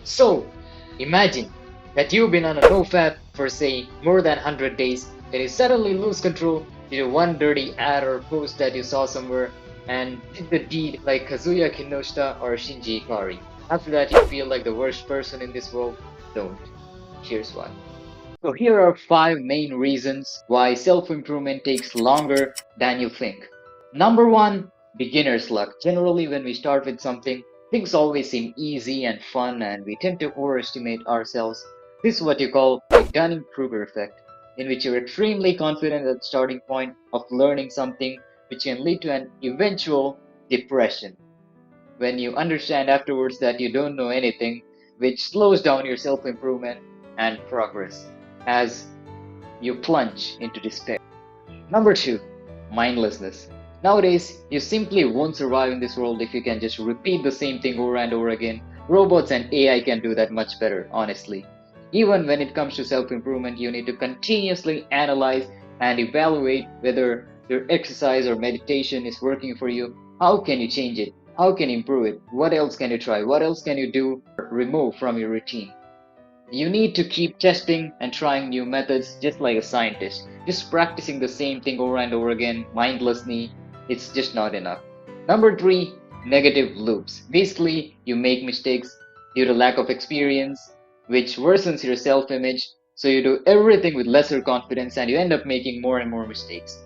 So, imagine that you've been on a no-fap for say more than 100 days, then you suddenly lose control due to one dirty ad or post that you saw somewhere and did the deed like Kazuya Kinoshita or Shinji Ikari. After that you feel like the worst person in this world? Don't. Here's why. So here are 5 main reasons why self-improvement takes longer than you think. Number 1, beginner's luck. Generally when we start with something, things always seem easy and fun and we tend to overestimate ourselves. This is what you call the Dunning-Kruger effect, in which you're extremely confident at the starting point of learning something which can lead to an eventual depression when you understand afterwards that you don't know anything, which slows down your self improvement and progress as you plunge into despair. Number 2, mindlessness. Nowadays, you simply won't survive in this world if you can just repeat the same thing over and over again. Robots and AI can do that much better, honestly. Even when it comes to self improvement, you need to continuously analyze and evaluate whether your exercise or meditation is working for you. How can you change it? How can you improve it? What else can you try? What else can you do or remove from your routine? You need to keep testing and trying new methods just like a scientist. Just practicing the same thing over and over again mindlessly, it's just not enough. Number 3, negative loops. Basically, you make mistakes due to lack of experience, which worsens your self image. So you do everything with lesser confidence and you end up making more and more mistakes.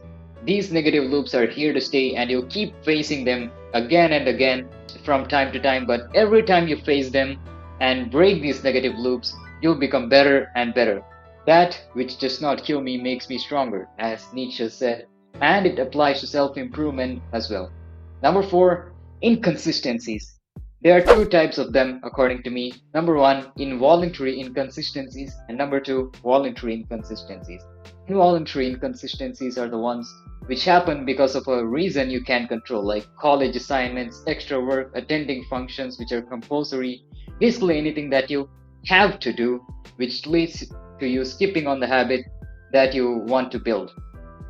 These negative loops are here to stay and you'll keep facing them again and again from time to time, but every time you face them and break these negative loops, you'll become better and better. That which does not kill me makes me stronger, as Nietzsche said, and it applies to self improvement as well. Number 4, inconsistencies. There are 2 types of them according to me. Number 1, involuntary inconsistencies, and number 2, voluntary inconsistencies. Involuntary inconsistencies are the ones which happen because of a reason you can't control, like college assignments, extra work, attending functions which are compulsory, basically anything that you have to do, which leads to you skipping on the habit that you want to build.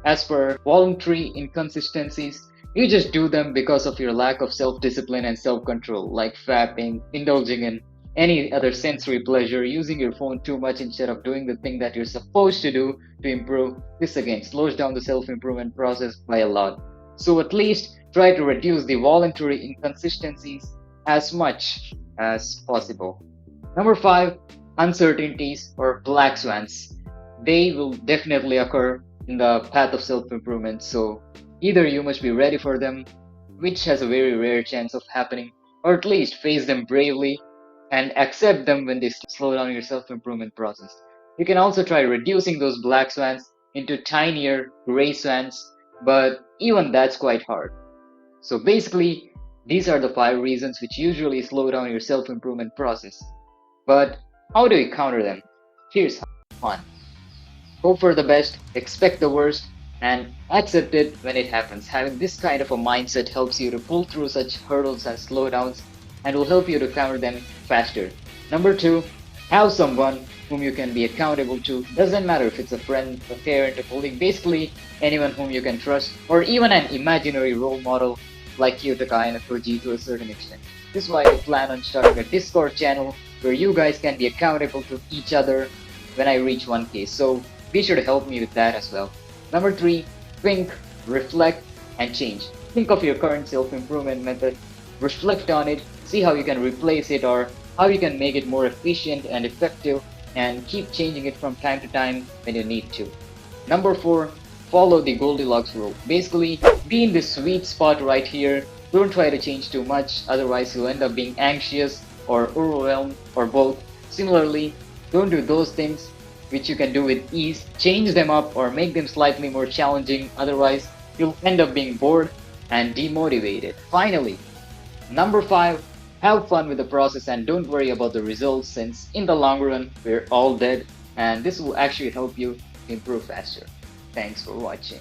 As for voluntary inconsistencies, you just do them because of your lack of self-discipline and self-control, like fapping, indulging in any other sensory pleasure, using your phone too much instead of doing the thing that you're supposed to do to improve. This again slows down the self-improvement process by a lot. So at least try to reduce the voluntary inconsistencies as much as possible. Number 5, uncertainties or black swans. They will definitely occur in the path of self-improvement, so either you must be ready for them, which has a very rare chance of happening, or at least face them bravely and accept them when they slow down your self-improvement process. You can also try reducing those black swans into tinier gray swans, but even that's quite hard. So basically, these are the 5 reasons which usually slow down your self-improvement process. But how do you counter them? Here's how. 1. Hope for the best, expect the worst, and accept it when it happens. Having this kind of a mindset helps you to pull through such hurdles and slowdowns and will help you to counter them faster. Number 2, have someone whom you can be accountable to. Doesn't matter if it's a friend, a parent, a colleague, basically anyone whom you can trust, or even an imaginary role model like Kiyotaka ayanokoji to a certain extent. This is why I plan on starting a Discord channel where you guys can be accountable to each other when I reach 1K. So be sure to help me with that as well. Number 3, think, reflect, and change. Think of your current self-improvement method, reflect on it, see how you can replace it or how you can make it more efficient and effective, and keep changing it from time to time when you need to. Number 4, follow the Goldilocks rule. Basically, be in this sweet spot right here. Don't try to change too much, otherwise you'll end up being anxious or overwhelmed or both. Similarly, don't do those things which you can do with ease. Change them up or make them slightly more challenging, otherwise you'll end up being bored and demotivated. Finally, number 5, have fun with the process and don't worry about the results, since in the long run we're all dead and this will actually help you improve faster. Thanks for watching.